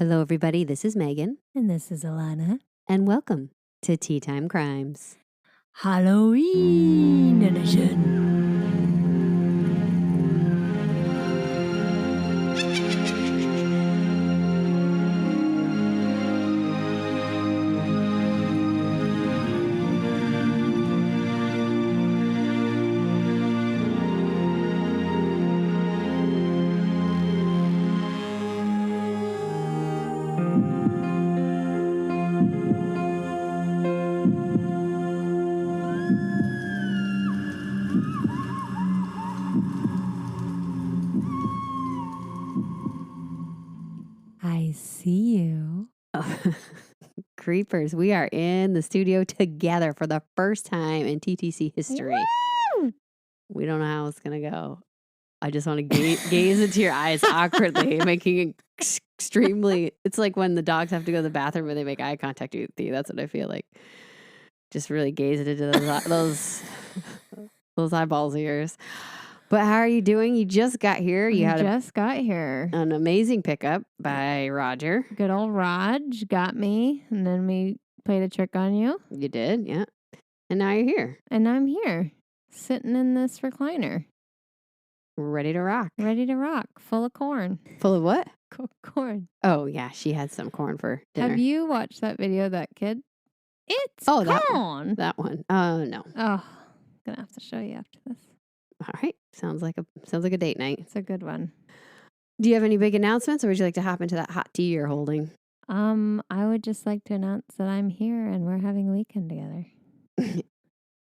Hello, everybody. This is Megan. And this is Alana. And welcome to Tea Time Crimes. Halloween edition. I see you. Oh, creepers, we are in the studio together for the first time in TTC history. Woo! We don't know how it's going to go. I just want to gaze into your eyes awkwardly, making it extremely... It's like when the dogs have to go to the bathroom and they make eye contact with you. That's what I feel like. Just really gaze into those eyeballs of yours. But how are you doing? You just got here. You just got here. An amazing pickup by Roger. Good old Raj got me, and then we played a trick on you. You did, yeah. And now you're here. And I'm here, sitting in this recliner. Ready to rock. Ready to rock, full of corn. Full of what? Corn. Oh, yeah, she had some corn for dinner. Have you watched that video of that kid? It's corn. That one. Oh, no. Oh, gonna have to show you after this. All right. Sounds like a date night. It's a good one. Do you have any big announcements, or would you like to hop into that hot tea you're holding? I would just like to announce that I'm here and we're having a weekend together.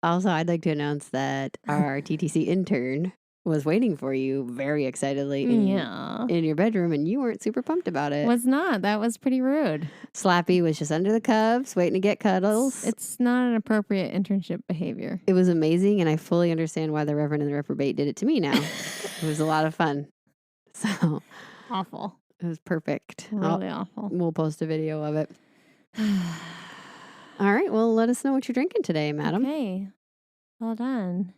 Also, I'd like to announce that our TTC intern was waiting for you very excitedly in your bedroom, and you weren't super pumped about it. Was not. That was pretty rude. Slappy was just under the cubs, waiting to get cuddles. It's not an appropriate internship behavior. It was amazing, and I fully understand why the Reverend and the Reprobate did it to me now. It was a lot of fun. So awful. It was perfect. Really awful. We'll post a video of it. All right. Well, let us know what you're drinking today, madam. Okay. Hold on.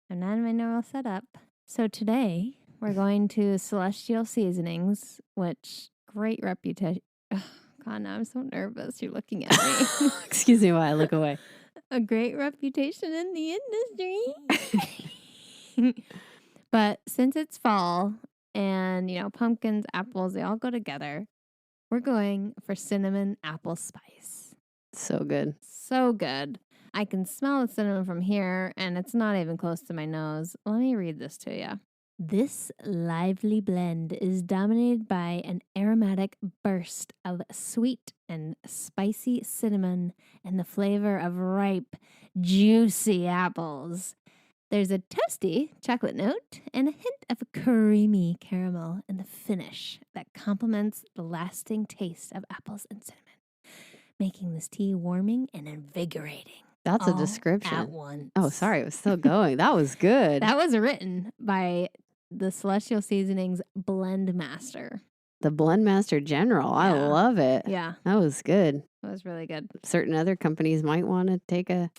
I'm not in my normal setup. So today we're going to Celestial Seasonings, which great reputation. Oh, God, now I'm so nervous. You're looking at me. Excuse me while I look away. A great reputation in the industry. But since it's fall and, pumpkins, apples, they all go together, we're going for cinnamon apple spice. So good. So good. I can smell the cinnamon from here, and it's not even close to my nose. Let me read this to you. This lively blend is dominated by an aromatic burst of sweet and spicy cinnamon and the flavor of ripe, juicy apples. There's a toasty chocolate note and a hint of creamy caramel in the finish that complements the lasting taste of apples and cinnamon, making this tea warming and invigorating. That's a description. At once. Oh, sorry. It was still going. That was good. That was written by the Celestial Seasonings Blend Master. The Blend Master General. I love it. Yeah. That was good. That was really good. Certain other companies might want to take a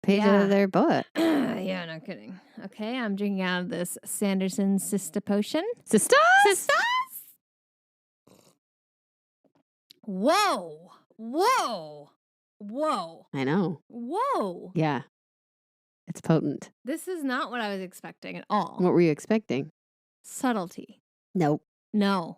page out of their book. Yeah, no kidding. Okay, I'm drinking out of this Sanderson Sista Potion. Sisters? Whoa. Whoa. Whoa. I know. Whoa. Yeah. It's potent. This is not what I was expecting at all. What were you expecting? Subtlety. Nope. No.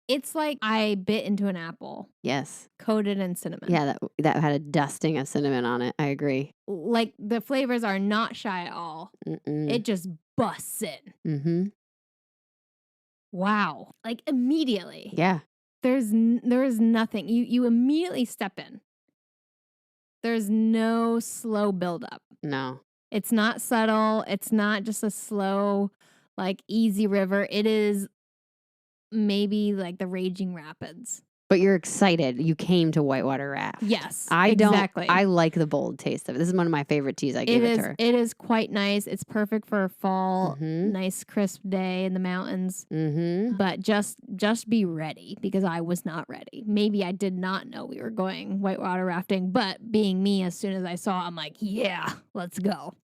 It's like I bit into an apple. Yes. Coated in cinnamon. Yeah, that had a dusting of cinnamon on it. I agree. Like the flavors are not shy at all. Mm-mm. It just busts in. Mm-hmm. Wow. Like immediately. Yeah. There is nothing. You immediately step in. There's no slow buildup. No. It's not subtle. It's not just a slow, easy river. It is maybe like the raging rapids. But you're excited. You came to Whitewater Raft. Yes, exactly. I like the bold taste of it. This is one of my favorite teas. I gave it to her. It is quite nice. It's perfect for a fall, nice crisp day in the mountains. Mm-hmm. But just be ready, because I was not ready. Maybe I did not know we were going whitewater rafting, but being me, as soon as I saw, I'm like, yeah, let's go.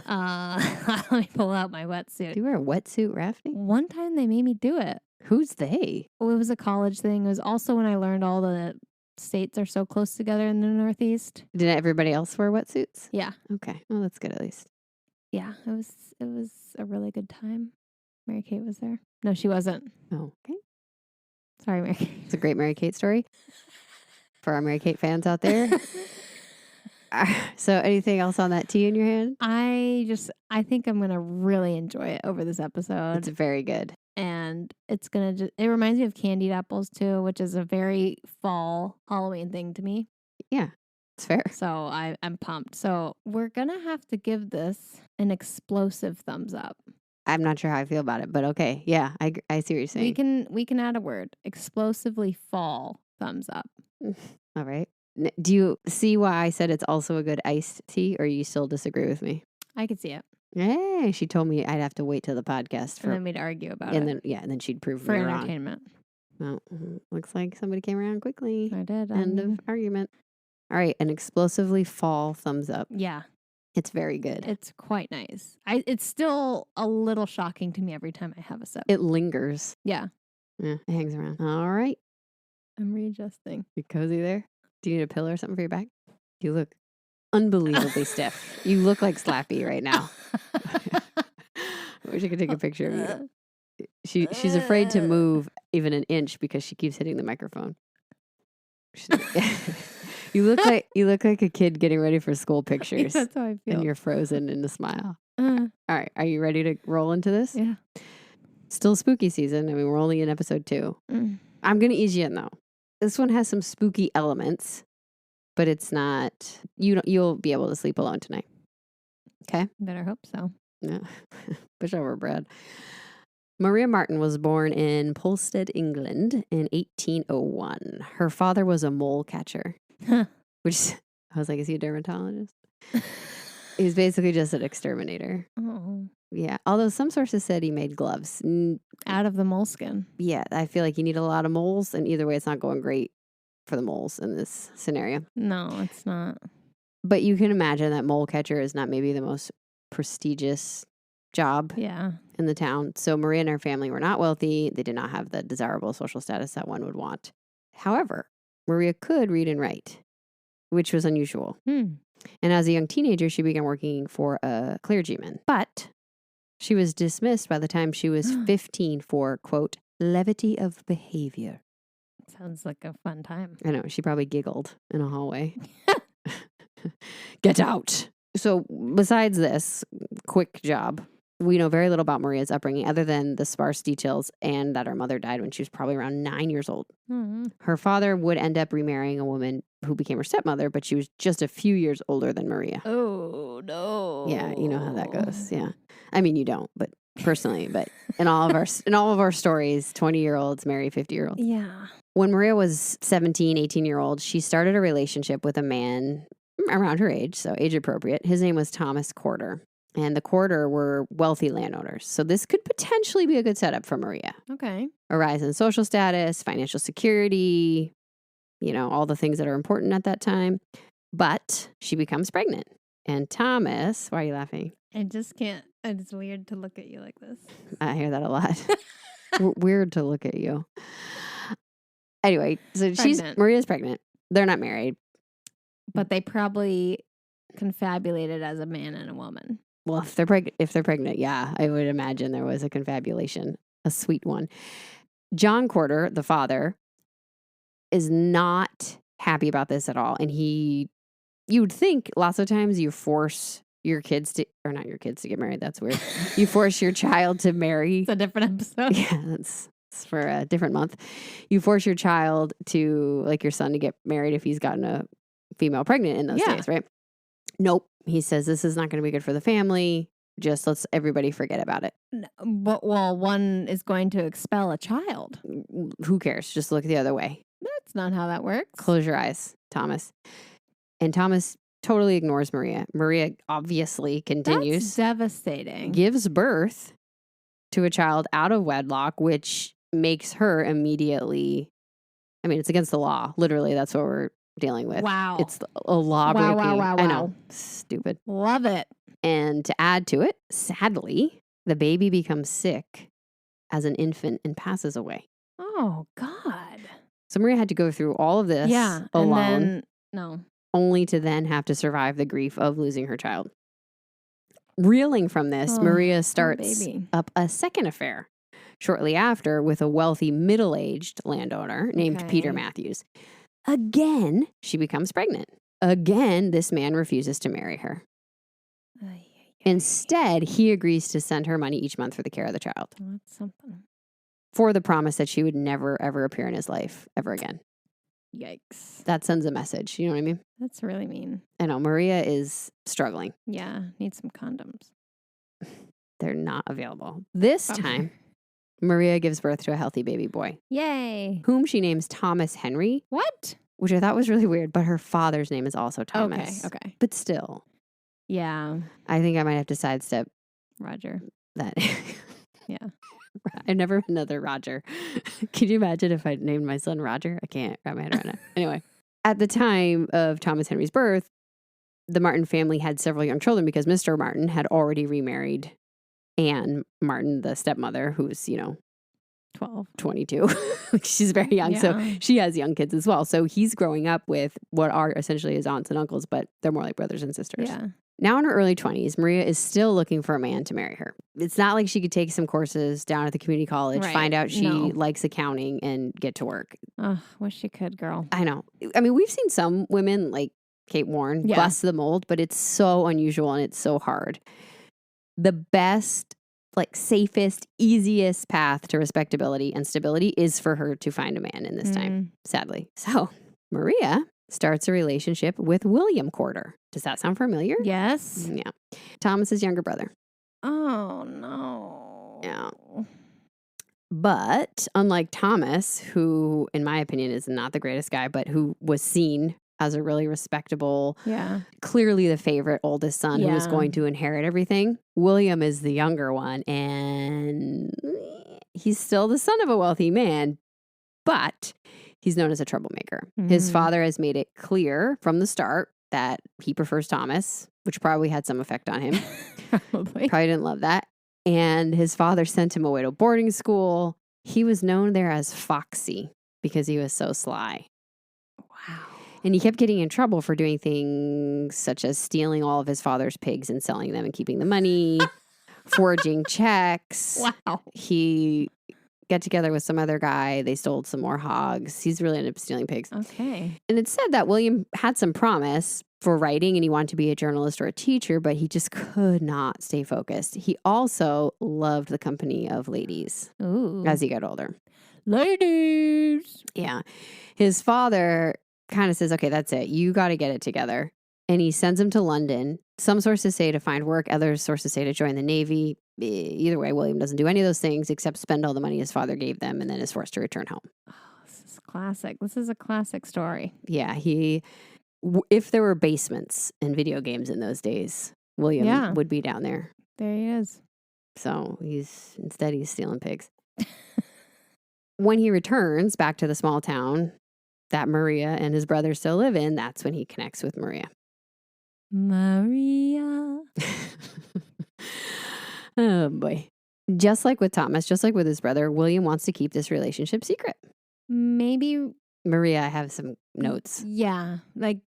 Let me pull out my wetsuit. Do you wear a wetsuit rafting? One time they made me do it. Who's they? Well, it was a college thing. It was also when I learned all the states are so close together in the Northeast. Did everybody else wear wetsuits? Yeah. Okay. Well, that's good at least. Yeah. It was a really good time. Mary Kate was there. No, she wasn't. Oh, okay. Sorry, Mary Kate. It's a great Mary Kate story for our Mary Kate fans out there. So anything else on that tea in your hand? I think I'm going to really enjoy it over this episode. It's very good. And it's going to it reminds me of candied apples too, which is a very fall Halloween thing to me. Yeah, it's fair. So I'm pumped. So we're going to have to give this an explosive thumbs up. I'm not sure how I feel about it, but okay. Yeah, I see what you're saying. We can add a word. Explosively fall thumbs up. All right. Do you see why I said it's also a good iced tea, or you still disagree with me? I could see it. Hey, she told me I'd have to wait till the podcast And then we'd argue about it. And then she'd prove for me wrong. entertainment. Well, looks like somebody came around quickly. I did. End of argument. All right, an explosively fall thumbs up. Yeah. It's very good. It's quite nice. It's still a little shocking to me every time I have a sip. It lingers. Yeah. Yeah, it hangs around. All right. I'm readjusting. You cozy there? Do you need a pillow or something for your back? You look unbelievably stiff. You look like Slappy right now. I wish I could take a picture of you. She's afraid to move even an inch because she keeps hitting the microphone. You look like a kid getting ready for school pictures. That's how I feel. And you're frozen in a smile. All right, are you ready to roll into this? Yeah. Still spooky season. I mean, we're only in episode 2. I'm gonna ease you in though. This one has some spooky elements, but it's not. You'll be able to sleep alone tonight. Okay. Better hope so. Yeah. Push over, Brad. Maria Marten was born in Polstead, England in 1801. Her father was a mole catcher, which I was like, is he a dermatologist? He's basically just an exterminator. Oh. Yeah. Although some sources said he made gloves. Out of the moleskin. Yeah. I feel like you need a lot of moles, and either way, it's not going great for the moles in this scenario. No, it's not. But you can imagine that mole catcher is not maybe the most prestigious job in the town. So Maria and her family were not wealthy. They did not have the desirable social status that one would want. However, Maria could read and write, which was unusual. And as a young teenager, she began working for a clergyman. But she was dismissed by the time she was 15 for, quote, levity of behavior. Sounds like a fun time. I know. She probably giggled in a hallway. Get out. So besides this quick job, we know very little about Maria's upbringing other than the sparse details and that her mother died when she was probably around 9 years old. Her father would end up remarrying a woman who became her stepmother, but she was just a few years older than Maria. Oh, no. Yeah, you know how that goes. Yeah. I mean, you don't, but personally, but in all of our stories, 20-year-olds marry 50-year-olds. Yeah. When Maria was 17, 18-year-old, she started a relationship with a man around her age, so age appropriate. His name was Thomas Corder. And the Corder were wealthy landowners. So this could potentially be a good setup for Maria. Okay. A rise in social status, financial security, all the things that are important at that time. But she becomes pregnant. And Thomas, why are you laughing? I just can't. It's weird to look at you like this. I hear that a lot. Weird to look at you. Anyway, so Maria's pregnant. They're not married. But they probably confabulated as a man and a woman. Well, if they're pregnant, yeah, I would imagine there was a confabulation, a sweet one. John Corder, the father, is not happy about this at all. And you would think lots of times you force your kids to, or not your kids to get married. That's weird. You force your child to marry. It's a different episode. Yeah, that's for a different month. You force your child to, like your son, to get married if he's gotten a female pregnant in those days, right? Nope. He says this is not going to be good for the family. Just let's everybody forget about it. But one is going to expel a child. Who cares? Just look the other way. That's not how that works. Close your eyes, Thomas. And Thomas totally ignores Maria. Maria obviously continues. That's devastating. Gives birth to a child out of wedlock, which makes her immediately, I mean, it's against the law. Literally, that's what we're dealing with. Wow. It's a law breaking. Wow. I know. Stupid. Love it. And to add to it, sadly, the baby becomes sick as an infant and passes away. Oh, God. So Maria had to go through all of this alone, and then, no. only to then have to survive the grief of losing her child. Reeling from this, Maria starts up a second affair shortly after with a wealthy middle-aged landowner named Peter Matthews. Again, she becomes pregnant. Again, this man refuses to marry her. Instead, he agrees to send her money each month for the care of the child. That's something. For the promise that she would never, ever appear in his life ever again. Yikes. That sends a message. You know what I mean? That's really mean. I know. Maria is struggling. Yeah. Need some condoms. They're not available. This time, Maria gives birth to a healthy baby boy. Yay. Whom she names Thomas Henry. What? Which I thought was really weird, but her father's name is also Thomas. Okay. But still. Yeah. I think I might have to sidestep Roger. that. Yeah. I've never met another Roger. Can you imagine if I named my son Roger? I can't wrap my head around it. Anyway, at the time of Thomas Henry's birth, the Marten family had several young children because Mr. Marten had already remarried Anne Marten, the stepmother, who's, 12. 22. She's very young. Yeah. So she has young kids as well. So he's growing up with what are essentially his aunts and uncles, but they're more like brothers and sisters. Yeah. Now in her early 20s, Maria is still looking for a man to marry her. It's not like she could take some courses down at the community college, find out she likes accounting, and get to work. Oh, wish she could, girl. I know. I mean, we've seen some women like Kate Warren bust the mold, but it's so unusual and it's so hard. The best, safest, easiest path to respectability and stability is for her to find a man in this time, sadly. So Maria starts a relationship with William Corder. Does that sound familiar? Yes. Yeah. Thomas's younger brother. Oh, no. Yeah. But unlike Thomas, who, in my opinion, is not the greatest guy, but who was seen as a really respectable, clearly the favorite oldest son who was going to inherit everything, William is the younger one, and he's still the son of a wealthy man, but he's known as a troublemaker. His father has made it clear from the start that he prefers Thomas, which probably had some effect on him. Probably didn't love that. And his father sent him away to boarding school. He was known there as Foxy because he was so sly. Wow. And he kept getting in trouble for doing things such as stealing all of his father's pigs and selling them and keeping the money, forging checks. Wow. He got together with some other guy. They stole some more hogs. He's really ended up stealing pigs. Okay. And it said that William had some promise for writing and he wanted to be a journalist or a teacher, but he just could not stay focused. He also loved the company of ladies as he got older. Ladies. Yeah. His father kind of says, okay, that's it. You got to get it together. And he sends him to London. Some sources say to find work. Other sources say to join the Navy. Either way, William doesn't do any of those things except spend all the money his father gave them and then is forced to return home. Oh, this is classic. This is a classic story. Yeah. If there were basements and video games in those days, William would be down there. There he is. So instead he's stealing pigs. When he returns back to the small town that Maria and his brother still live in, that's when he connects with Maria. Maria. Oh, boy. Just like with Thomas, just like with his brother, William wants to keep this relationship secret. Maybe. Maria, I have some notes. Yeah.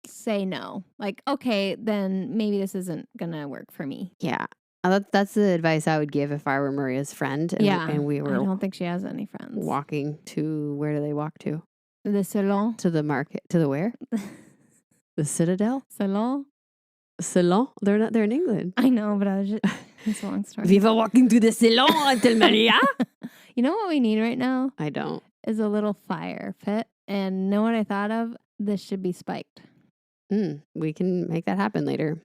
Say no. Okay, then maybe this isn't going to work for me. Yeah. That's the advice I would give if I were Maria's friend. And we were. I don't think she has any friends. Walking to, where do they walk to? The salon. To the market. To the where? The Citadel? Salon? Salon? They're not there in England. I know, but I was just, it's a long story. We were walking to the salon until Maria. You know what we need right now? I don't. Is a little fire pit. And know what I thought of? This should be spiked. We can make that happen later.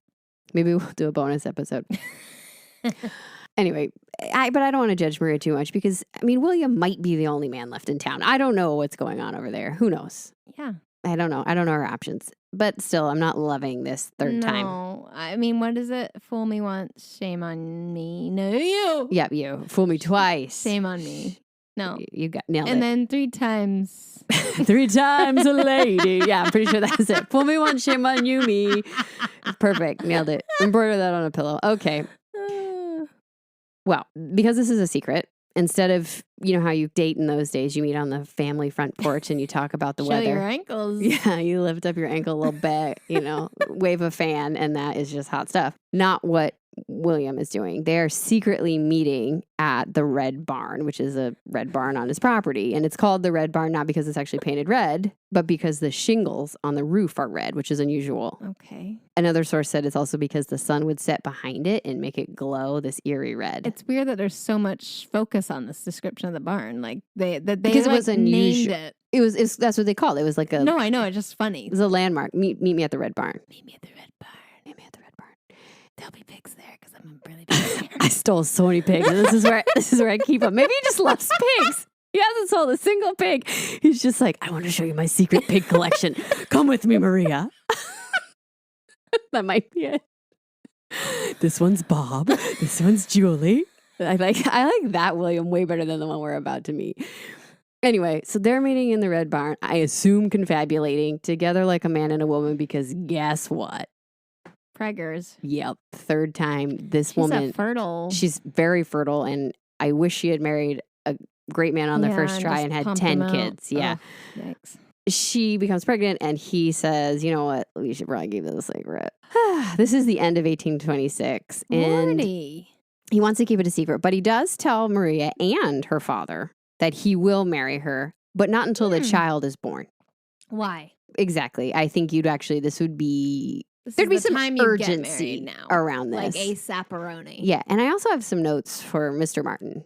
Maybe we'll do a bonus episode. Anyway, but I don't want to judge Maria too much because, William might be the only man left in town. I don't know what's going on over there. Who knows? Yeah. I don't know. I don't know her options. But still, I'm not loving this third time. No. What is it? Fool me once, shame on me. No, you. Yep, you. Fool me twice. Shame on me. No. You nailed it. And then 3 times. 3 times a lady. Yeah, I'm pretty sure that's it. Fool me once, shame on you, me. Perfect. Nailed it. Embroider that on a pillow. Okay. Well, because this is a secret, Instead of, you know how you date in those days, you meet on the family front porch and you talk about the Show weather. your ankles. Yeah, you lift up your ankle a little bit, you know, wave a fan, and that is just hot stuff. Not what William is doing. They're secretly meeting at the Red Barn, which is a red barn on his property. And it's called the Red Barn not because it's actually painted red, but because the shingles on the roof are red, which is unusual. Okay. Another source said it's also because the sun would set behind it and make it glow this eerie red. It's weird that there's so much focus on this description of the barn. Like they because it like, was unusual. named it. It's that's what they called it. It was like a No, I know. It's just funny. It was a landmark. Meet me at the Red Barn. Meet me at the Red Barn. Meet me at the Red Barn. There'll be pigs there because I'm a really big fan. I stole so many pigs. This is where I keep them. Maybe he just loves pigs. He hasn't sold a single pig. He's just like, I want to show you my secret pig collection. Come with me, Maria. That might be it. This one's Bob. This one's Julie. I like that William way better than the one we're about to meet. Anyway, so they're meeting in the Red Barn. I assume confabulating together like a man and a woman because guess what? Preggers. Yep. Third time this She's woman. fertile. She's very fertile, and I wish she had married a great man on the first try and had 10 kids. Yeah. Oh, yikes. She becomes pregnant, and he says, you know what? We should probably give this a secret. This is the end of 1826. And Morty. he wants to keep it a secret, but he does tell Maria and her father that he will marry her, but not until the child is born. Why? Exactly. I think this would be, This there'd is be the some time you get urgency married now. around Like this. ASAP-aroni. Yeah. And I also have some notes for Mr. Martin.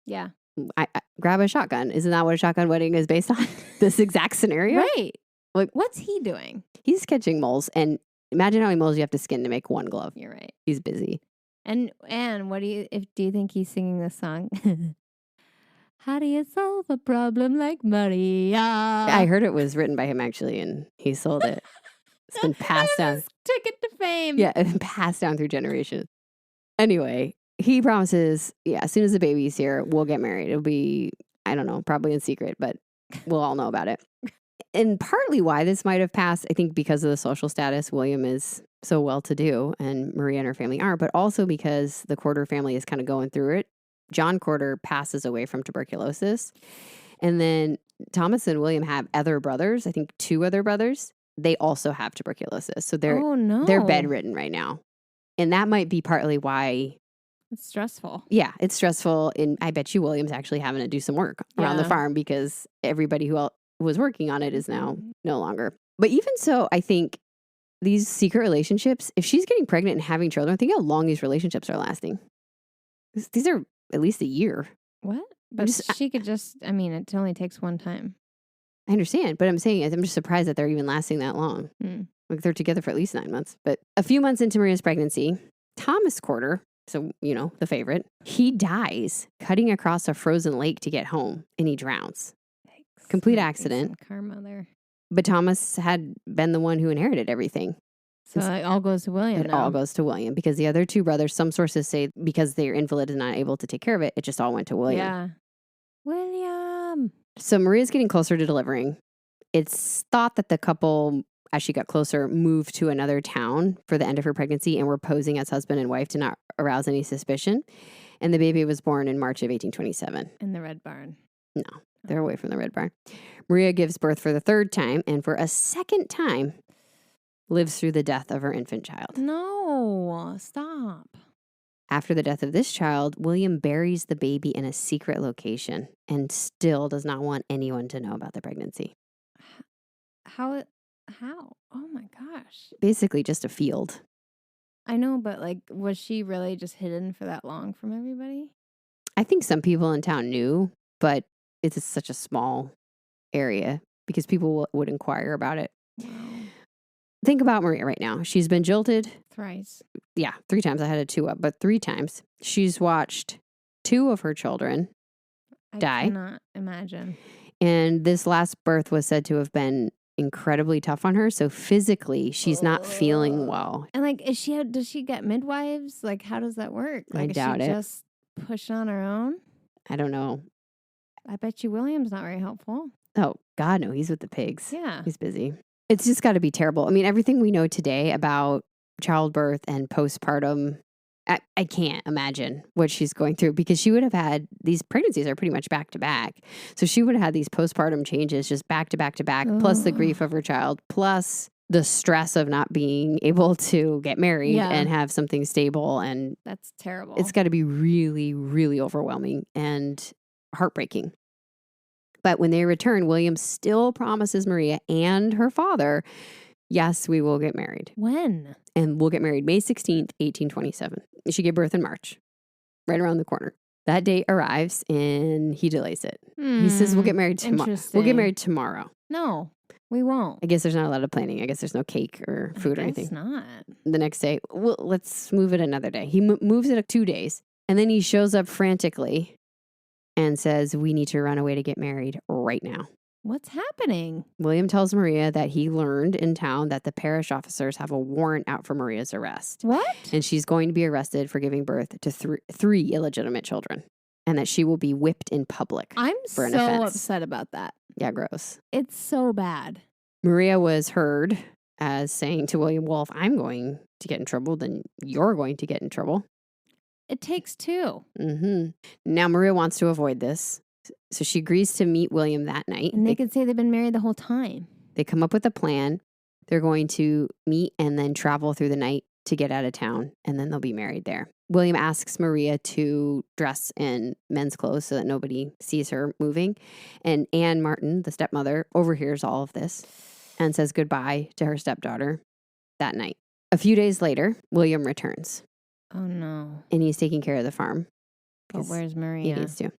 Yeah. I grab a shotgun. Isn't that what a shotgun wedding is based on? This exact scenario? Right. Like, what's he doing? He's catching moles. And imagine how many moles you have to skin to make one glove. You're right. He's busy. And what do you think he's singing this song? How do you solve a problem like Maria? I heard it was written by him actually, and he sold it. It's been passed down. His ticket to fame. Yeah, it's been passed down through generations. Anyway, he promises, as soon as the baby's here, we'll get married. It'll be, I don't know, probably in secret, but we'll all know about it. And partly why this might have passed, I think because of the social status, William is so well-to-do and Maria and her family aren't, but also because the Corder family is kind of going through it. John Corder passes away from tuberculosis. And then Thomas and William have other brothers, I think 2 other brothers. They also have tuberculosis. So they're bedridden right now. And that might be partly why. It's stressful. Yeah, it's stressful. And I bet you William's actually having to do some work around the farm because everybody who was working on it is now no longer. But even so, I think these secret relationships, if she's getting pregnant and having children, think how long these relationships are lasting. These are at least a year. What? But she could just, it only takes one time. I understand, but I'm saying I'm just surprised that they're even lasting that long. Like they're together for at least 9 months. But a few months into Maria's pregnancy, Thomas Corder, so, the favorite, he dies cutting across a frozen lake to get home, and he drowns. Yikes. Complete accident. Some karma there. But Thomas had been the one who inherited everything. So it all goes to William now. It all goes to William because the other 2 brothers, some sources say because they're invalid and not able to take care of it, it just all went to William. Yeah. William. So Maria's getting closer to delivering. It's thought that the couple, as she got closer, moved to another town for the end of her pregnancy and were posing as husband and wife to not arouse any suspicion. And the baby was born in March of 1827. In the Red Barn. No, they're away from the Red Barn. Maria gives birth for the 3rd time and for a 2nd time lives through the death of her infant child. No, stop. After the death of this child, William buries the baby in a secret location and still does not want anyone to know about the pregnancy. How? Oh my gosh. Basically just a field. I know, but was she really just hidden for that long from everybody? I think some people in town knew, but it's such a small area because people would inquire about it. Wow. Think about Maria right now. She's been jilted. Thrice. Yeah, 3 times. I had a 2 up, but 3 times. She's watched 2 of her children die. I cannot imagine. And this last birth was said to have been incredibly tough on her. So physically, she's not feeling well. And does she get midwives? How does that work? I doubt is she it. Just push on her own? I don't know. I bet you William's not very helpful. Oh, God, no. He's with the pigs. Yeah. He's busy. It's just got to be terrible. Everything we know today about childbirth and postpartum I can't imagine what she's going through because she would have had these pregnancies are pretty much back to back. So she would have had these postpartum changes just back to back to back, plus the grief of her child, plus the stress of not being able to get married and have something stable. And that's terrible. It's got to be really, really overwhelming and heartbreaking. But when they return, William still promises Maria and her father, yes, we will get married. When? And we'll get married May 16th, 1827. She gave birth in March, right around the corner. That date arrives and he delays it. He says, we'll get married tomorrow. We'll get married tomorrow. No, we won't. I guess there's not a lot of planning. I guess there's no cake or food or anything. It's not. The next day, well, let's move it another day. He moves it 2 days. And then he shows up frantically and says, we need to run away to get married right now. What's happening? William tells Maria that he learned in town that the parish officers have a warrant out for Maria's arrest. What? And she's going to be arrested for giving birth to three illegitimate children. And that she will be whipped in public. I'm for an so offense. upset about that. Yeah, gross. It's so bad. Maria was heard as saying to William, well, if I'm going to get in trouble, then you're going to get in trouble. It takes two. Now, Maria wants to avoid this. So she agrees to meet William that night. And they could say they've been married the whole time. They come up with a plan. They're going to meet and then travel through the night to get out of town. And then they'll be married there. William asks Maria to dress in men's clothes so that nobody sees her moving. And Anne Marten, the stepmother, overhears all of this and says goodbye to her stepdaughter that night. A few days later, William returns. Oh, no. And he's taking care of the farm. But where's Maria? He needs to.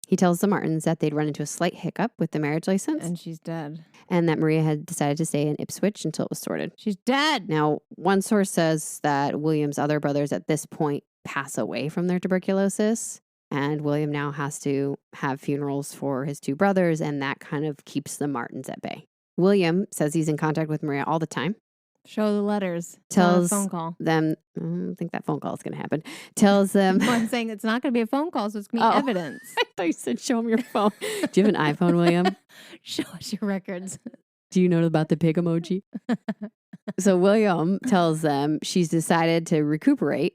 He tells the Martens that they'd run into a slight hiccup with the marriage license. And she's dead. And that Maria had decided to stay in Ipswich until it was sorted. She's dead. Now, one source says that William's other brothers at this point pass away from their tuberculosis. And William now has to have funerals for his two brothers. And that kind of keeps the Martens at bay. William says he's in contact with Maria all the time. Show the letters. Tells a phone call. them, I don't think that phone call is going to happen. Tells them. No, I'm saying it's not going to be a phone call, so it's going to be evidence. I thought you said show him your phone. Do you have an iPhone, William? Show us your records. Do you know about the pig emoji? So William tells them she's decided to recuperate.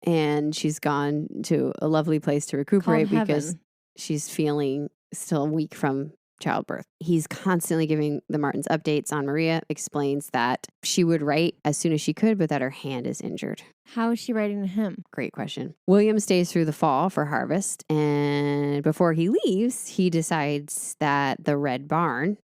And she's gone to a lovely place to recuperate because she's feeling still weak from childbirth. He's constantly giving the Martens updates on Maria, explains that she would write as soon as she could, but that her hand is injured. How is she writing to him? Great question. William stays through the fall for harvest, and before he leaves, he decides that the red barn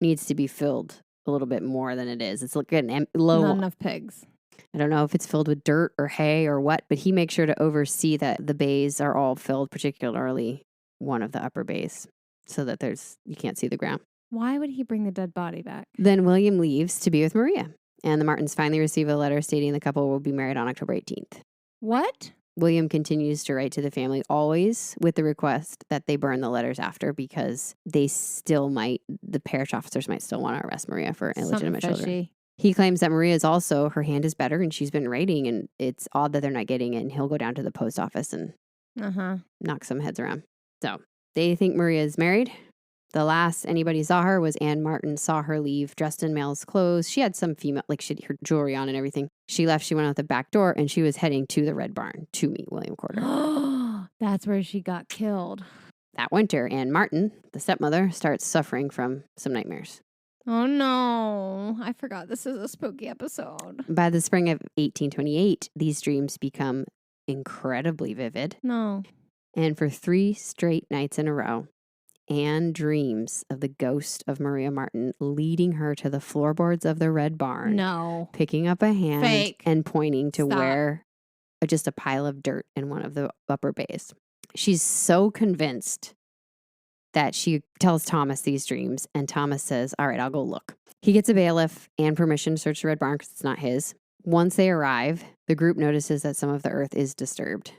needs to be filled a little bit more than it is. It's looking low. Not enough pigs. I don't know if it's filled with dirt or hay or what, but he makes sure to oversee that the bays are all filled, particularly one of the upper bays, so that you can't see the ground. Why would he bring the dead body back? Then William leaves to be with Maria, and the Martens finally receive a letter stating the couple will be married on October 18th. What? William continues to write to the family, always with the request that they burn the letters after because the parish officers might still want to arrest Maria for illegitimate children. He claims that Maria is also, her hand is better and she's been writing and it's odd that they're not getting it. And he'll go down to the post office and knock some heads around. So they think Maria is married. The last anybody saw her was Anne Marten saw her leave dressed in male's clothes. She had some female, she had her jewelry on and everything. She left, she went out the back door and she was heading to the Red Barn to meet William Corder. That's where she got killed. That winter, Anne Marten, the stepmother, starts suffering from some nightmares. Oh no, I forgot this is a spooky episode. By the spring of 1828, these dreams become incredibly vivid. No. And for 3 straight nights in a row, Anne dreams of the ghost of Maria Marten leading her to the floorboards of the Red Barn. No. Picking up a hand Fake. and pointing to Stop. where just a pile of dirt in one of the upper bays. She's so convinced that she tells Thomas these dreams, and Thomas says, all right, I'll go look. He gets a bailiff and permission to search the Red Barn because it's not his. Once they arrive, the group notices that some of the earth is disturbed.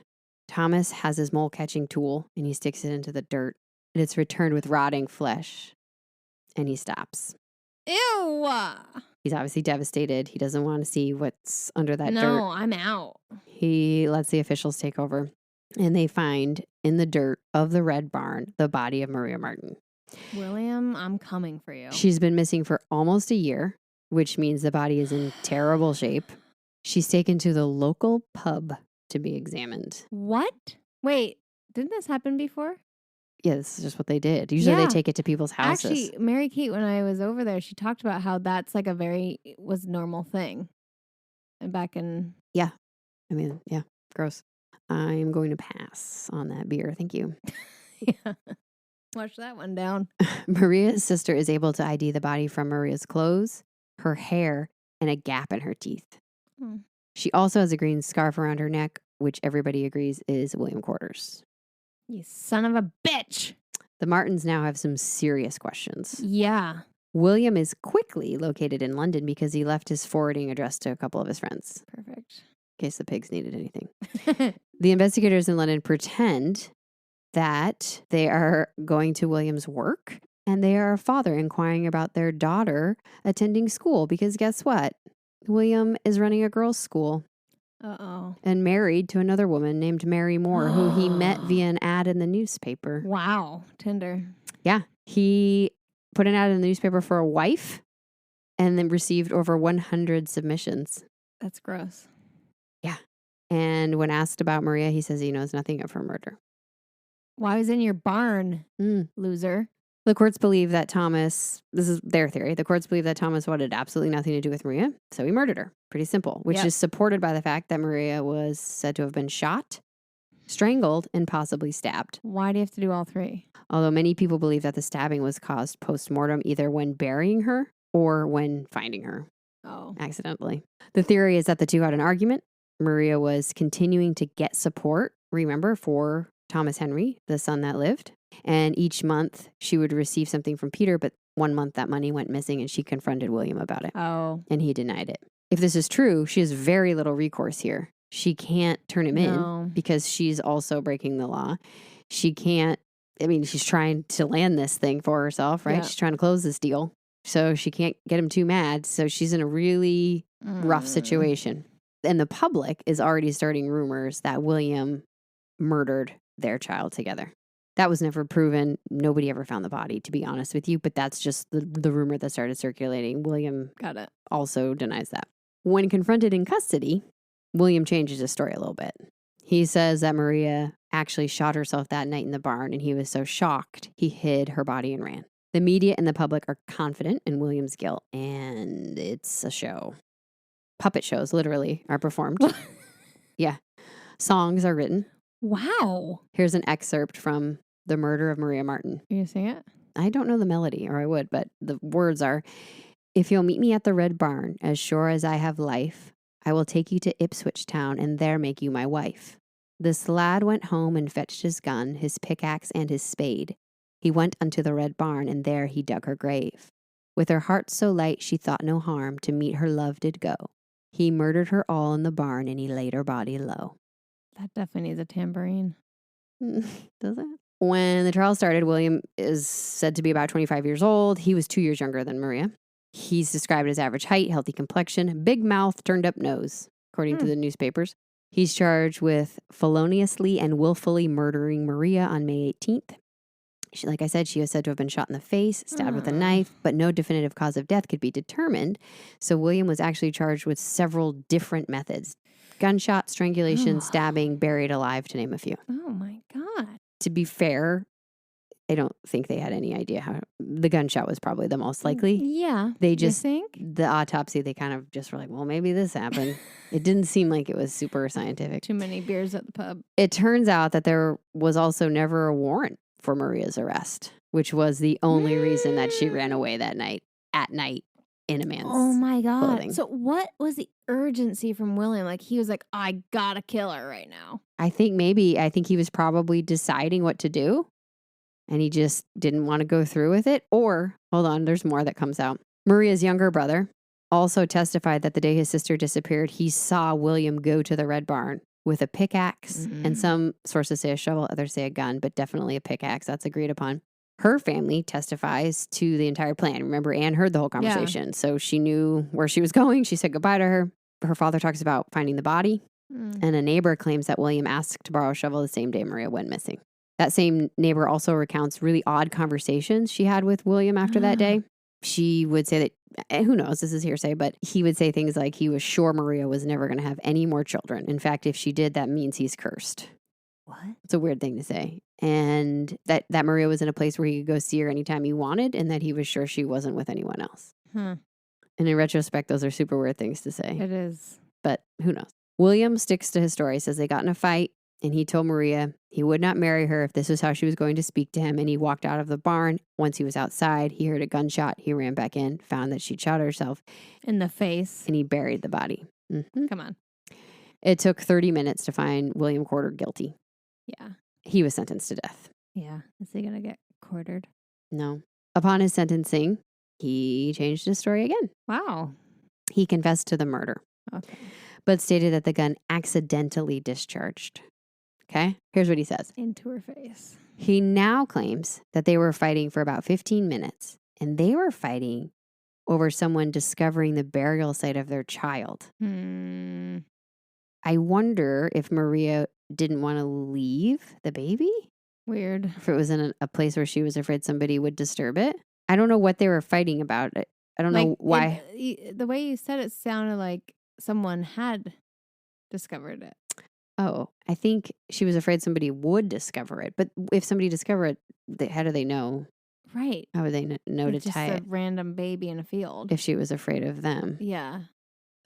Thomas has his mole-catching tool, and he sticks it into the dirt, and it's returned with rotting flesh, and he stops. Ew! He's obviously devastated. He doesn't want to see what's under that dirt. No, I'm out. He lets the officials take over, and they find in the dirt of the Red Barn the body of Maria Marten. William, I'm coming for you. She's been missing for almost a year, which means the body is in terrible shape. She's taken to the local pub to be examined. What? Wait, didn't this happen before? Yeah, this is just what they did. Usually they take it to people's houses. Actually, Mary Kate, when I was over there, she talked about how that's like was normal thing. And back in... Yeah. I mean, yeah, gross. I'm going to pass on that beer. Thank you. Yeah. Wash that one down. Maria's sister is able to ID the body from Maria's clothes, her hair, and a gap in her teeth. Hmm. She also has a green scarf around her neck, which everybody agrees is William Quarters. You son of a bitch. The Martens now have some serious questions. Yeah. William is quickly located in London because he left his forwarding address to a couple of his friends. Perfect. In case the pigs needed anything. The investigators in London pretend that they are going to William's work and they are a father inquiring about their daughter attending school because guess what? William is running a girls' school. Uh-oh. And married to another woman named Mary Moore, who he met via an ad in the newspaper. Wow. Tinder. Yeah. He put an ad in the newspaper for a wife and then received over 100 submissions. That's gross. Yeah. And when asked about Maria, he says he knows nothing of her murder. Why was in your barn, loser? The courts believe that Thomas, this is their theory, the courts believe that Thomas wanted absolutely nothing to do with Maria, so he murdered her. Pretty simple, which is supported by the fact that Maria was said to have been shot, strangled, and possibly stabbed. Why do you have to do all three? Although many people believe that the stabbing was caused post-mortem either when burying her or when finding her. Oh. Accidentally. The theory is that the two had an argument. Maria was continuing to get support, remember, for Thomas Henry, the son that lived. And each month she would receive something from Peter, but 1 month that money went missing and she confronted William about it. Oh. And he denied it. If this is true, she has very little recourse here. She can't turn him in because she's also breaking the law. She can't, I mean, she's trying to land this thing for herself, right? Yeah. She's trying to close this deal. So she can't get him too mad. So she's in a really rough situation. And the public is already starting rumors that William murdered their child together. That was never proven. Nobody ever found the body, to be honest with you. But that's just the rumor that started circulating. William also denies that. When confronted in custody, William changes his story a little bit. He says that Maria actually shot herself that night in the barn, and he was so shocked he hid her body and ran. The media and the public are confident in William's guilt, and it's a show. Puppet shows, literally, are performed. Yeah. Songs are written. Wow. Here's an excerpt from The Murder of Maria Marten. Are you going to sing it? I don't know the melody, or I would, but the words are, "If you'll meet me at the Red Barn, as sure as I have life, I will take you to Ipswich town and there make you my wife. This lad went home and fetched his gun, his pickaxe, and his spade. He went unto the Red Barn, and there he dug her grave. With her heart so light she thought no harm, to meet her love did go. He murdered her all in the barn, and he laid her body low." That definitely needs a tambourine. Does it? When the trial started, William is said to be about 25 years old. He was 2 years younger than Maria. He's described as average height, healthy complexion, big mouth, turned up nose, according to the newspapers. He's charged with feloniously and willfully murdering Maria on May 18th. Like I said, she was said to have been shot in the face, stabbed with a knife, but no definitive cause of death could be determined. So William was actually charged with several different methods. Gunshot, strangulation, stabbing, buried alive, to name a few. Oh my God. To be fair, I don't think they had any idea how the gunshot was probably the most likely. Yeah. They just think the autopsy, they kind of just were like, well, maybe this happened. It didn't seem like it was super scientific. Too many beers at the pub. It turns out that there was also never a warrant for Maria's arrest, which was the only reason that she ran away that night, at night, in a man's clothing. So what was the urgency from William? Like, he was like, I gotta kill her right now. I think he was probably deciding what to do, and he just didn't want to go through with it. Or, hold on, there's more that comes out. Maria's younger brother also testified that the day his sister disappeared, he saw William go to the Red Barn with a pickaxe, and some sources say a shovel, others say a gun, but definitely a pickaxe. That's agreed upon. Her family testifies to the entire plan. Remember, Anne heard the whole conversation, so she knew where she was going. She said goodbye to her. Her father talks about finding the body, and a neighbor claims that William asked to borrow a shovel the same day Maria went missing. That same neighbor also recounts really odd conversations she had with William after that day. She would say that who knows, this is hearsay, but he would say things like he was sure Maria was never going to have any more children. In fact, if she did, that means he's cursed. What? It's a weird thing to say. And that Maria was in a place where he could go see her anytime he wanted, and that he was sure she wasn't with anyone else. Huh. And in retrospect, those are super weird things to say. It is. But who knows? William sticks to his story, says they got in a fight, and he told Maria he would not marry her if this was how she was going to speak to him, and he walked out of the barn. Once he was outside, he heard a gunshot. He ran back in, found that she'd shot herself. In the face. And he buried the body. Mm-hmm. Come on. It took 30 minutes to find William Corder guilty. Yeah. He was sentenced to death. Yeah. Is he going to get quartered? No. Upon his sentencing, he changed his story again. Wow. He confessed to the murder, Okay. but stated that the gun accidentally discharged. Okay? Here's what he says. Into her face. He now claims that they were fighting for about 15 minutes, and they were fighting over someone discovering the burial site of their child. I wonder if Maria didn't want to leave the baby? Weird. If it was in a place where she was afraid somebody would disturb it. I don't know what they were fighting about. I don't know why. The way you said it sounded like someone had discovered it. Oh, I think she was afraid somebody would discover it. But if somebody discovered it, how do they know? Right. How would they know to It's just tie a it random baby in a field. if she was afraid of them? Yeah.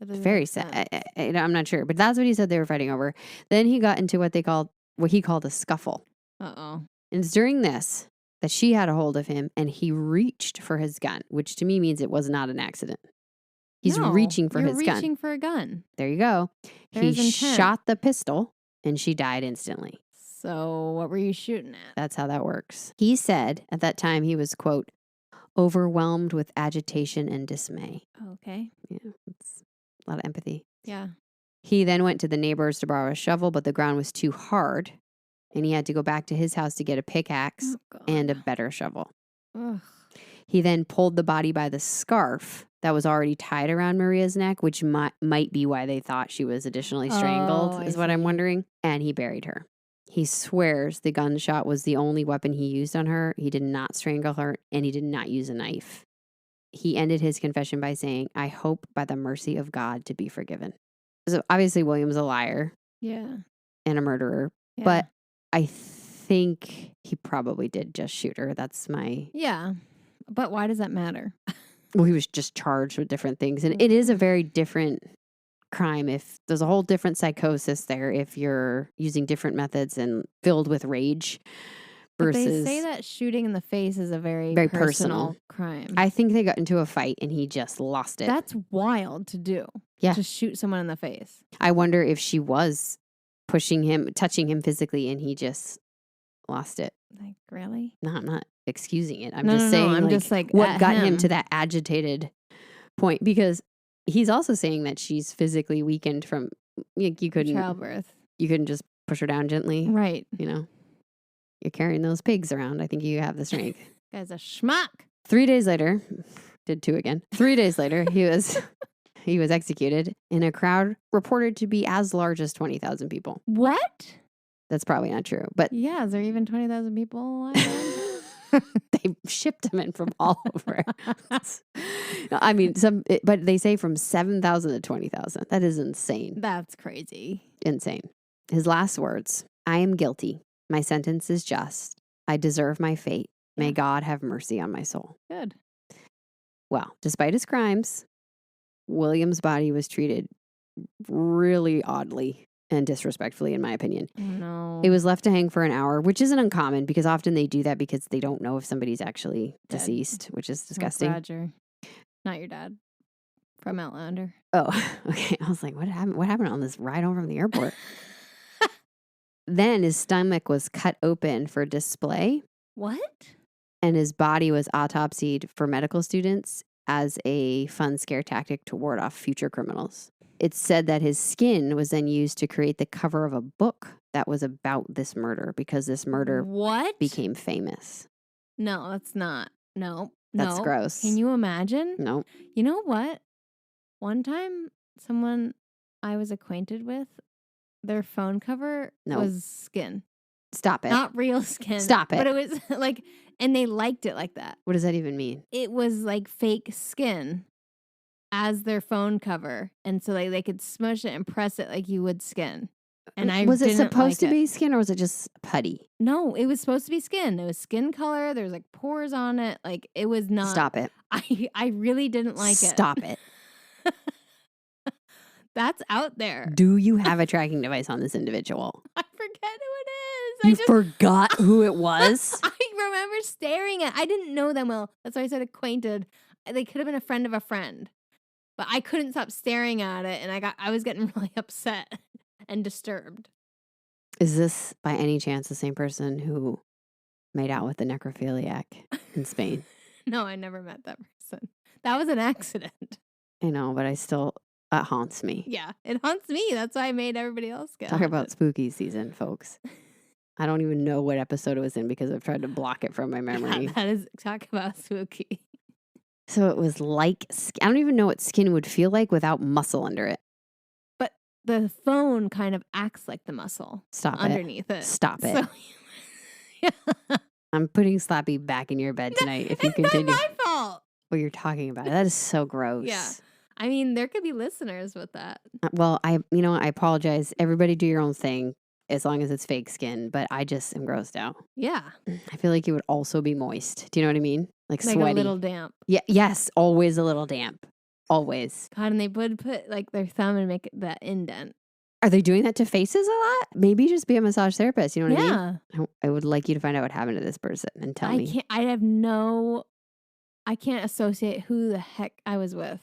That doesn't Very make sad. sense. I'm not sure, but that's what he said they were fighting over. Then he got into what he called a scuffle. Uh-oh. And it's during this that she had a hold of him and he reached for his gun, which to me means it was not an accident. He's reaching for his gun. You're reaching for a gun. There you go. There's He intent. shot the pistol and she died instantly. So what were you shooting at? That's how that works. He said at that time he was, quote, overwhelmed with agitation and dismay. Okay. Yeah, it's a lot of empathy. Yeah. He then went to the neighbors to borrow a shovel, but the ground was too hard and he had to go back to his house to get a pickaxe and a better shovel. Ugh. He then pulled the body by the scarf that was already tied around Maria's neck, which might be why they thought she was additionally strangled, is what I'm wondering. And he buried her. He swears the gunshot was the only weapon he used on her. He did not strangle her, and he did not use a knife. He ended his confession by saying, I hope by the mercy of God to be forgiven. So obviously William's a liar. Yeah. And a murderer. Yeah. But I think he probably did just shoot her. That's my... Yeah. But why does that matter? Well, he was just charged with different things. And it is a very different crime if there's a whole different psychosis there if you're using different methods and filled with rage versus... But they say that shooting in the face is a very personal crime. I think they got into a fight and he just lost it. That's wild to do. Yeah. To shoot someone in the face. I wonder if she was pushing him, touching him physically, and he just lost it. Like, really? No, I'm not excusing it. I'm No, just no, saying I'm just like what at got him him. to that agitated point, because he's also saying that she's physically weakened from you couldn't Childbirth. You couldn't just push her down gently. Right. You know. You're carrying those pigs around. I think you have the strength. Guy's a schmuck. 3 days later, did 2 again. 3 days later, he was executed in a crowd reported to be as large as 20,000 people. What? That's probably not true, but Yeah, is there even 20,000 people alive? they shipped them in from all over. I mean, but they say from 7,000 to 20,000. That is insane. That's crazy. Insane. His last words, I am guilty. My sentence is just. I deserve my fate. May Yeah. God have mercy on my soul. Good. Well, despite his crimes, William's body was treated really oddly and disrespectfully, in my opinion. Oh, no. It was left to hang for an hour, which isn't uncommon because often they do that because they don't know if somebody's actually Dead. deceased, which is Like disgusting. Roger. Not your dad. From Outlander. Oh, okay. I was like, what happened? What happened on this ride home from the airport? Then his stomach was cut open for display, What? and his body was autopsied for medical students as a fun scare tactic to ward off future criminals. It's said that his skin was then used to create the cover of a book that was about this murder because this murder What? became famous. No, that's not. No. That's no. gross. Can you imagine? No. You know what? One time, someone I was acquainted with, their phone cover No. was skin. Stop it. Not real skin. Stop But it. it was like, and they liked it like that. What does that even mean? It was like fake skin. as their phone cover. And so they could smush it and press it like you would skin. And was it didn't supposed like to be skin, or was it just putty? No, it was supposed to be skin. It was skin color. There was like pores on it. Like it was not. Stop it. I really didn't like Stop it. That's out there. Do you have a tracking device on this individual? I forget who it is. You forgot who it was? I remember staring at. I didn't know them well. That's why I said acquainted. They could have been a friend of a friend, but I couldn't stop staring at it, and I was getting really upset and disturbed. Is this by any chance the same person who made out with the necrophiliac in Spain? No, I never met that person. That was an accident. I know, but it haunts me. Yeah, it haunts me. That's why I made everybody else get Talk about spooky season, folks. I don't even know what episode it was in because I've tried to block it from my memory. Yeah, that is, talk about spooky. So it was like, I don't even know what skin would feel like without muscle under it. But the phone kind of acts like the muscle. Stop underneath it. Stop it. So, yeah. I'm putting Slappy back in your bed tonight if you It's continue. not my fault. What you're talking about. That is so gross. Yeah. I mean, there could be listeners with that. Well, I apologize. Everybody do your own thing as long as it's fake skin, but I just am grossed out. Yeah. I feel like it would also be moist. Do you know what I mean? Like Like sweaty. a little damp. Yeah. Yes. Always a little damp. Always. God, and they would put like their thumb and make it that indent. Are they doing that to faces a lot? Maybe just be a massage therapist. You know what I mean? Yeah. I would like you to find out what happened to this person and tell me. I can't associate who the heck I was with.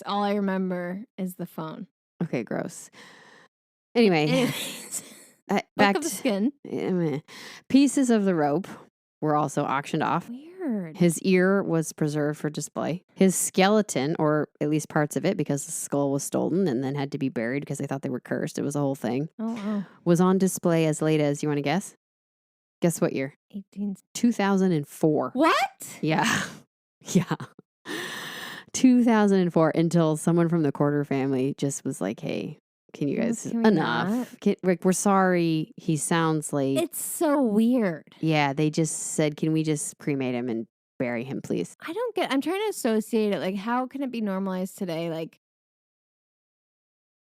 All I remember is the phone. Okay, gross. Anyway, Anyways, back of the skin. Pieces of the rope were also auctioned off. Weird. His ear was preserved for display. His skeleton, or at least parts of it, because the skull was stolen and then had to be buried because they thought they were cursed. It was a whole thing. Oh, wow. Was on display as late as, you want to guess? Guess what year? 2004. What? Yeah. Yeah. 2004, until someone from the Corder family just was like, hey, can you guys, Can we enough. Rick, we're sorry. He sounds like. It's so weird. Yeah, they just said, can we just cremate him and bury him, please? I'm trying to associate it. Like, how can it be normalized today? Like,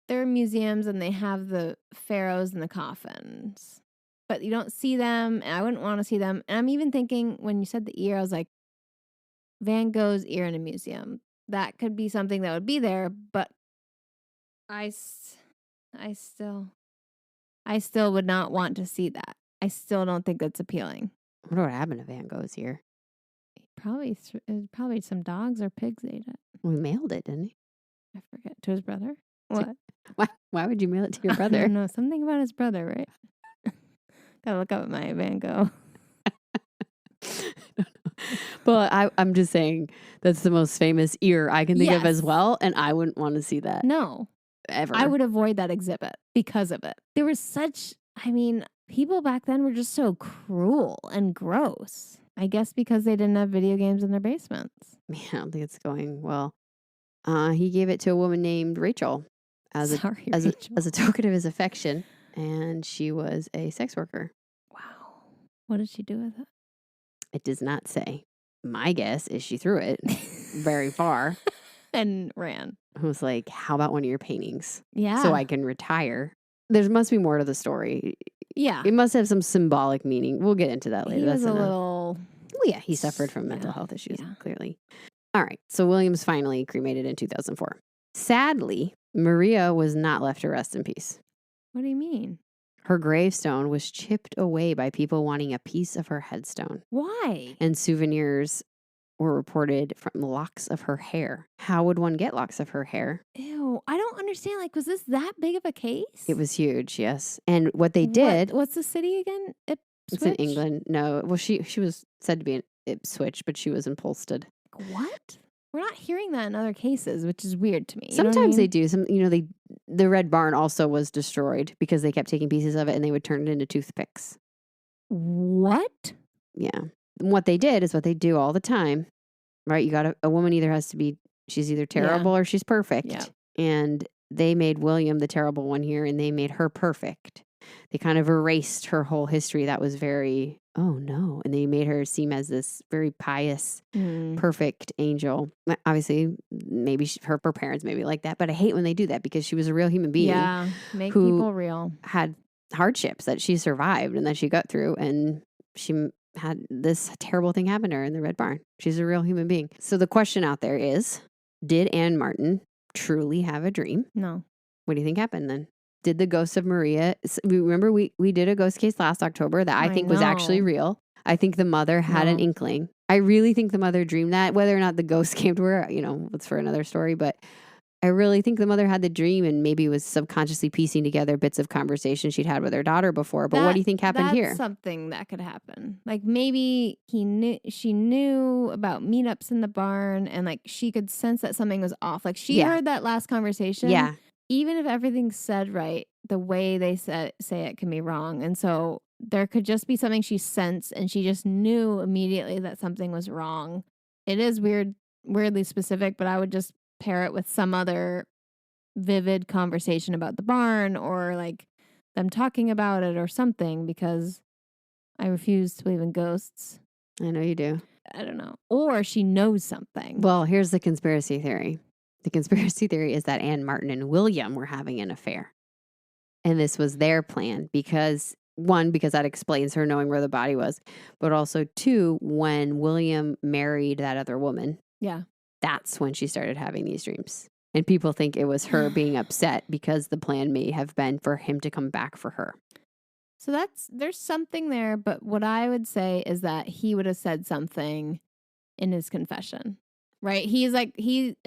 there are museums and they have the pharaohs and the coffins, but you don't see them. And I wouldn't want to see them. And I'm even thinking when you said the ear, I was like, Van Gogh's ear in a museum. That could be something that would be there, but I still would not want to see that. I still don't think that's appealing. I wonder what happened to Van Gogh's ear. Probably some dogs or pigs ate it. We mailed it, didn't he? I forget. To his brother? What? Why would you mail it to your I brother? don't know. Something about his brother, right? Gotta look up at my Van Gogh. But I'm just saying that's the most famous ear I can think of as Yes. well, and I wouldn't want to see that No. ever. I would avoid that exhibit because of it. There was people back then were just so cruel and gross. I guess because they didn't have video games in their basements. Man, I don't think it's going well. He gave it to a woman named Rachel as a token of his affection, and she was a sex worker. Wow. What did she do with it? It does not say. My guess is she threw it very far. And ran. I was like, how about one of your paintings? Yeah. So I can retire. There must be more to the story. Yeah. It must have some symbolic meaning. We'll get into that later. He was That's a enough. little... Well, yeah, he suffered from mental health issues, yeah. clearly. All right. So Williams finally cremated in 2004. Sadly, Maria was not left to rest in peace. What do you mean? Her gravestone was chipped away by people wanting a piece of her headstone. Why? And souvenirs were reported from locks of her hair. How would one get locks of her hair? Ew. I don't understand. Like, was this that big of a case? It was huge, yes. And what they did... What's the city again? It's in England. No. Well, she was said to be in Ipswich, but she was in Polstead. What? We're not hearing that in other cases, which is weird to me. Sometimes they do. The Red Barn also was destroyed because they kept taking pieces of it and they would turn it into toothpicks. What? Yeah. And what they did is what they do all the time, right? You got a woman either has to be, she's either terrible or she's perfect. Yeah. And they made William the terrible one here and they made her perfect. They kind of erased her whole history that was very oh no. And they made her seem as this very pious, Mm. perfect angel. Obviously, maybe her parents maybe like that, but I hate when they do that because she was a real human being Yeah, make who people real. had hardships that she survived and that she got through, and she had this terrible thing happen to her in the Red Barn. She's a real human being. So the question out there is, did Anne Martin truly have a dream? No. What do you think happened then? Did the ghost of Maria, remember we did a ghost case last October that I think was actually know. real. I think the mother had an No. inkling. I really think the mother dreamed that. Whether or not the ghost came to her, it's for another story, but I really think the mother had the dream and maybe was subconsciously piecing together bits of conversation she'd had with her daughter before. But what do you think happened here? That's something that could happen. Like maybe she knew about meetups in the barn, and like she could sense that something was off. Like she heard that last conversation. Yeah. Even if everything's said right, the way they say it can be wrong. And so there could just be something she sensed, and she just knew immediately that something was wrong. It is weirdly specific, but I would just pair it with some other vivid conversation about the barn, or like them talking about it or something, because I refuse to believe in ghosts. I know you do. I don't know. Or she knows something. Well, here's the conspiracy theory. The conspiracy theory is that Anne Martin and William were having an affair. And this was their plan because, one, because that explains her knowing where the body was. But also, two, when William married that other woman. Yeah. That's when she started having these dreams. And people think it was her being upset because the plan may have been for him to come back for her. So there's something there. But what I would say is that he would have said something in his confession. Right? He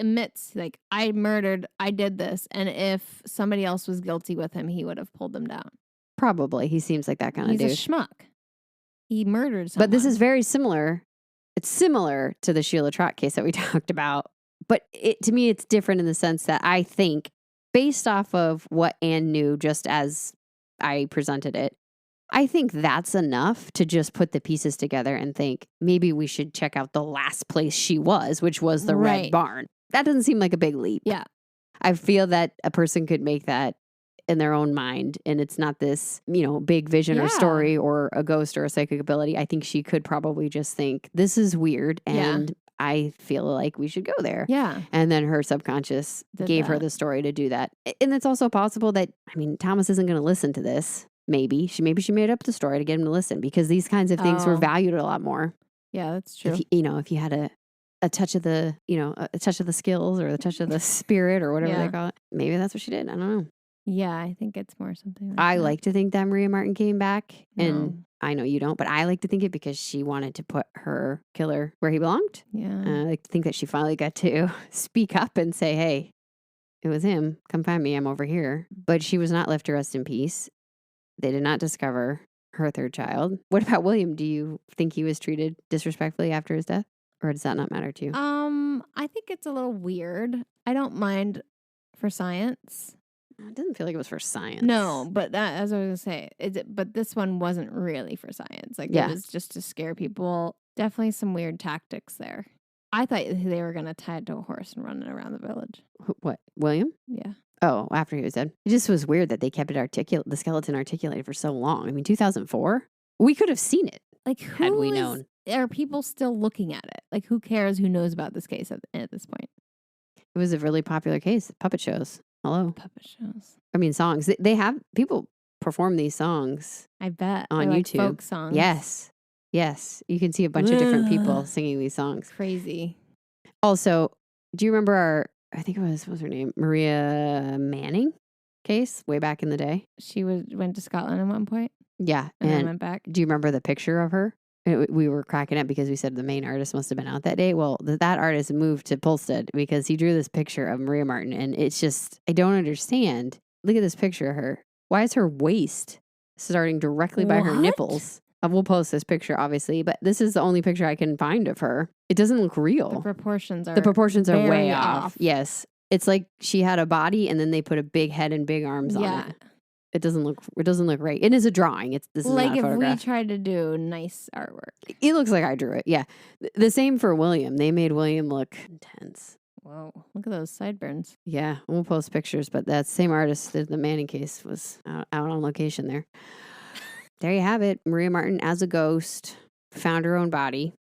admits, like, I did this. And if somebody else was guilty with him, he would have pulled them down. Probably. He seems like that kind of dude. He's a schmuck. He murdered someone. But this is very similar. It's similar to the Sheila Trott case that we talked about. But to me, it's different in the sense that I think, based off of what Anne knew just as I presented it, I think that's enough to just put the pieces together and think maybe we should check out the last place she was, which was the Red Barn. That doesn't seem like a big leap. Yeah. I feel that a person could make that in their own mind, and it's not this, big vision or story or a ghost or a psychic ability. I think she could probably just think, this is weird, and I feel like we should go there. Yeah. And then her subconscious gave her the story to do that. And it's also possible that, Thomas isn't going to listen to this. Maybe she made up the story to get him to listen, because these kinds of things were valued a lot more. Yeah, that's true. If you had a touch of the, a touch of the skills or the touch of the spirit or whatever they call it. Maybe that's what she did. I don't know. Yeah, I think it's more something like I that. like to think that Maria Marten came back, and I know you don't, but I like to think it because she wanted to put her killer where he belonged. Yeah. I like to think that she finally got to speak up and say, hey, it was him. Come find me. I'm over here. But she was not left to rest in peace. They did not discover her third child. What about William? Do you think he was treated disrespectfully after his death? Or does that not matter to you? I think it's a little weird. I don't mind for science. It doesn't feel like it was for science. No, but that, as I was going to say, but this one wasn't really for science. Like, it was just to scare people. Definitely some weird tactics there. I thought they were going to tie it to a horse and run it around the village. What, William? Yeah. Oh, after he was dead. It just was weird that they kept it the skeleton articulated for so long. 2004? We could have seen it. Like, had we known. Are people still looking at it? Like, who cares who knows about this case at this point? It was a really popular case. Puppet shows. Hello. Puppet shows. Songs. They have people perform these songs. I bet. On They're YouTube. Like folk songs. Yes. Yes. You can see a bunch of different people singing these songs. Crazy. Also, do you remember I think it was, what was her name? Maria Manning case way back in the day? She went to Scotland at one point. Yeah. And then went back. Do you remember the picture of her? We were cracking up because we said the main artist must have been out that day. Well, that artist moved to Polstead because he drew this picture of Maria Marten, and it's just, I don't understand. Look at this picture of her. Why is her waist starting directly by her nipples? We'll post this picture, obviously, but this is the only picture I can find of her. It doesn't look real. The proportions are way off. Yes. It's like she had a body and then they put a big head and big arms on it. It doesn't look right. It is a drawing. This is like not a photograph. If we tried to do nice artwork. It looks like I drew it. Yeah. The same for William. They made William look intense. Whoa. Look at those sideburns. Yeah. We'll post pictures, but that same artist did the Manning case was out on location there. there you have it. Maria Marten as a ghost found her own body,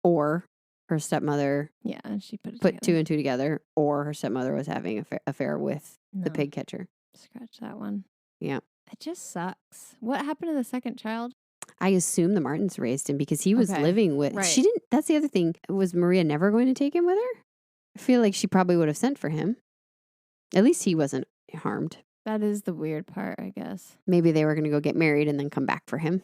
or her stepmother Yeah, she put it put together. 2 and 2 together, or her stepmother was having an affair with the No. pig catcher. Scratch that one. Yeah. It just sucks. What happened to the second child? I assume the Martins raised him because he was Okay, living with, right. she didn't, that's the other thing. Was Maria never going to take him with her? I feel like she probably would have sent for him. At least he wasn't harmed. That is the weird part, I guess. Maybe they were going to go get married and then come back for him.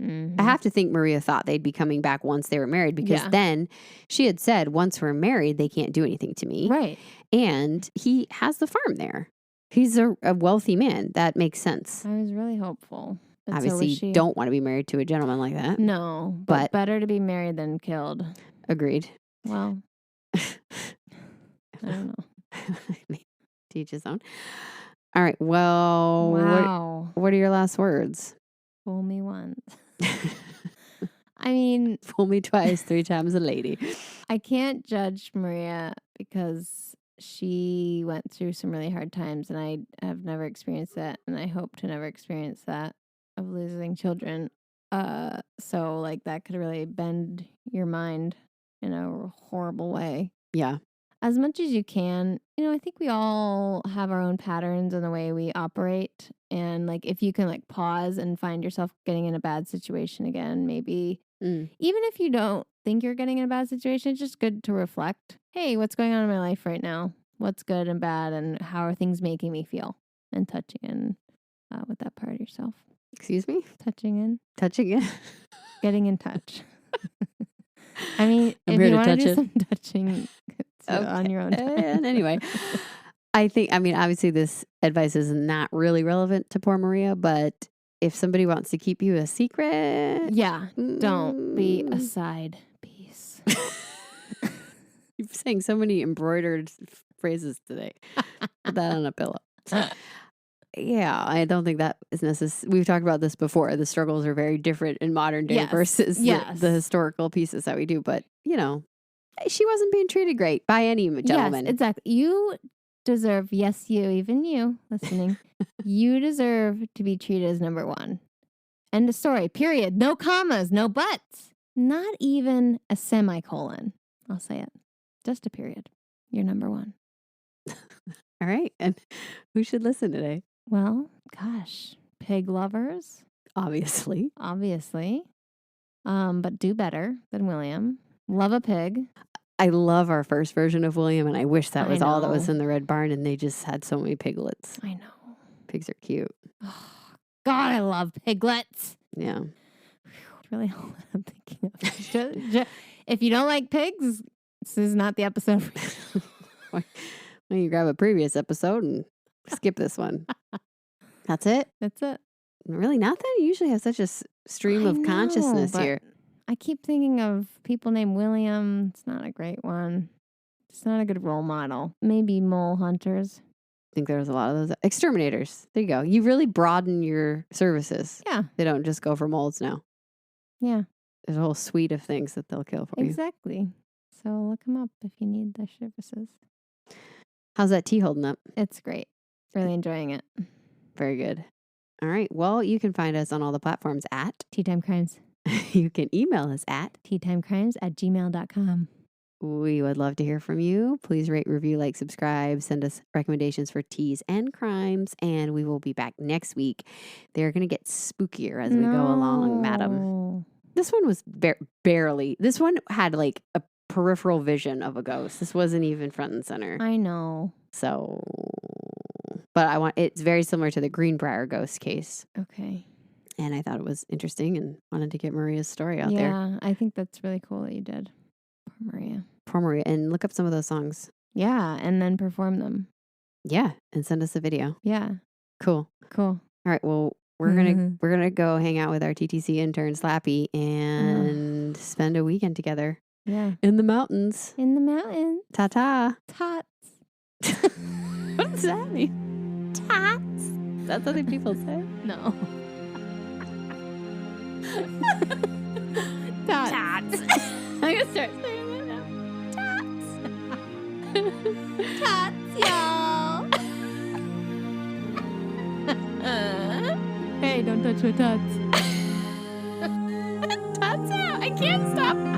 Mm-hmm. I have to think Maria thought they'd be coming back once they were married, because then she had said, once we're married, they can't do anything to me. Right. And he has the farm there. He's a wealthy man. That makes sense. I was really hopeful. But Obviously, so you don't want to be married to a gentleman like that. No, but better to be married than killed. Agreed. Well, I don't know. Teach his own. All right. Well, Wow. what are your last words? Fool me once. I mean, fool me twice, 3 times a lady. I can't judge Maria because she went through some really hard times, and I have never experienced that, and I hope to never experience that, of losing children. So like that could really bend your mind in a horrible way. Yeah. As much as you can, I think we all have our own patterns in the way we operate. And like, if you can like pause and find yourself getting in a bad situation again, maybe even if you don't think you're getting in a bad situation, it's just good to reflect. Hey, what's going on in my life right now? What's good and bad, and how are things making me feel? And touching in with that part of yourself. Excuse me? Touching in. Touching it? Getting in touch. I mean, I'm if here you to want to touch do it. some touching on your own time. And anyway, obviously this advice is not really relevant to poor Maria, but if somebody wants to keep you a secret. Yeah, don't be a side piece. You're saying so many embroidered phrases today. Put that on a pillow. Yeah, I don't think that is necessary. We've talked about this before. The struggles are very different in modern day versus the historical pieces that we do. But, she wasn't being treated great by any gentleman. Yes, exactly. You deserve, even you listening, you deserve to be treated as number one. End of story, period. No commas, no buts. Not even a semicolon. I'll say it. Just a period. You're number one. All right. And who should listen today? Well, gosh, pig lovers. Obviously. But do better than William. Love a pig. I love our first version of William, and I wish that was all that was in the Red Barn, and they just had so many piglets. I know. Pigs are cute. Oh, God, I love piglets. Yeah. Really all I'm thinking of. If you don't like pigs, this is not the episode for you. Why don't you grab a previous episode and skip this one? That's it? That's it. Really nothing? You usually have such a stream of consciousness here. I keep thinking of people named William. It's not a great one. It's not a good role model. Maybe mole hunters. I think there's a lot of those. Exterminators. There you go. You really broaden your services. Yeah. They don't just go for moles now. Yeah. There's a whole suite of things that they'll kill for you. Exactly. So look them up if you need their services. How's that tea holding up? It's great. Really enjoying it. Very good. All right. Well, you can find us on all the platforms at Tea Time Crimes. You can email us at teatimecrimes@gmail.com. We would love to hear from you. Please rate, review, like, subscribe, send us recommendations for teas and crimes, and we will be back next week. They're going to get spookier as we go along, madam. This one was barely. This one had like a peripheral vision of a ghost. This wasn't even front and center. I know. So, but it's very similar to the Greenbrier ghost case. Okay. And I thought it was interesting and wanted to get Maria's story out there. Yeah, I think that's really cool that you did. Poor Maria. And look up some of those songs. Yeah, and then perform them. Yeah, and send us a video. Yeah. Cool. All right, well, we're gonna go hang out with our TTC intern Slappy and spend a weekend together. Yeah. In the mountains. Ta-ta. Tots. What does that mean? Tots. That's what people say? No. Tots. I'm going to start saying that now. Tots, y'all. Hey, don't touch my tots. can't stop.